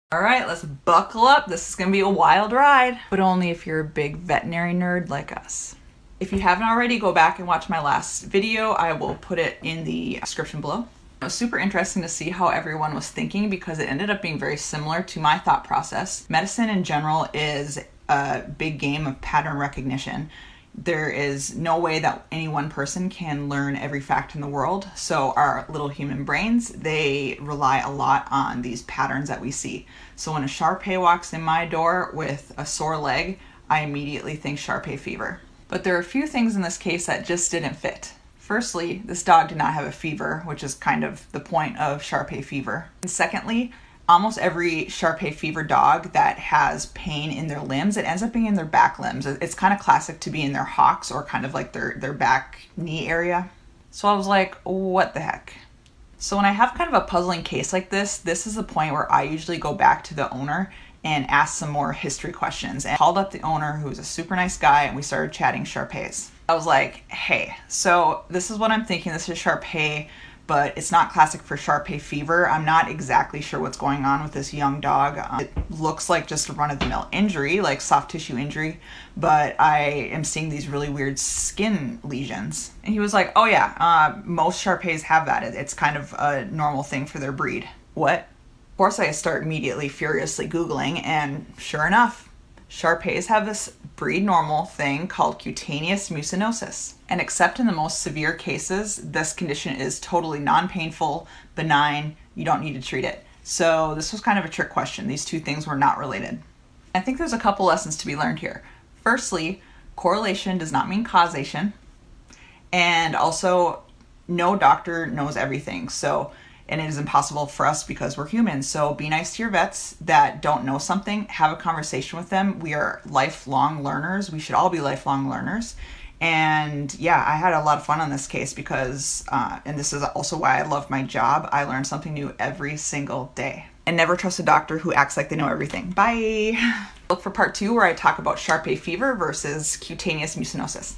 All right, let's buckle up. This is gonna be a wild ride, but only if you're a big veterinary nerd like us. If you haven't already, go back and watch my last video. I will put it in the description below. It was super interesting to see how everyone was thinking because it ended up being very similar to my thought process. Medicine in general is a big game of pattern recognition. There is no way that any one person can learn every fact in the world. So our little human brains, they rely a lot on these patterns that we see. So when a Shar-Pei walks in my door with a sore leg, I immediately think Shar-Pei fever. But there are a few things in this case that just didn't fit. Firstly, this dog did not have a fever, which is kind of the point of Shar-Pei fever. And secondly, almost every Shar-Pei fever dog that has pain in their limbs, it ends up being in their back limbs. It's kind of classic to be in their hocks or kind of like their back knee area. So I was like, what the heck? So when I have kind of a puzzling case like this is the point where I usually go back to the owner and ask some more history questions. And I called up the owner, who was a super nice guy, and we started chatting Shar-Peis. I was like, hey, so this is what I'm thinking. This is Shar-Pei, but it's not classic for Shar-Pei fever. I'm not exactly sure what's going on with this young dog. It looks like just a run-of-the-mill injury, like soft tissue injury, but I am seeing these really weird skin lesions. And he was like, oh yeah, most Shar-Peis have that. It's kind of a normal thing for their breed. What? Of course, I start immediately furiously Googling, and sure enough, Shar-Peis have this breed normal thing called cutaneous mucinosis. And except in the most severe cases, this condition is totally non-painful, benign, you don't need to treat it. So this was kind of a trick question. These two things were not related. I think there's a couple lessons to be learned here. Firstly, correlation does not mean causation. And also, no doctor knows everything. And it is impossible for us because we're humans. So be nice to your vets that don't know something. Have a conversation with them. We are lifelong learners. We should all be lifelong learners. And yeah, I had a lot of fun on this case because, and this is also why I love my job, I learn something new every single day. And never trust a doctor who acts like they know everything. Bye! Look for part 2 where I talk about Shar-Pei fever versus cutaneous mucinosis.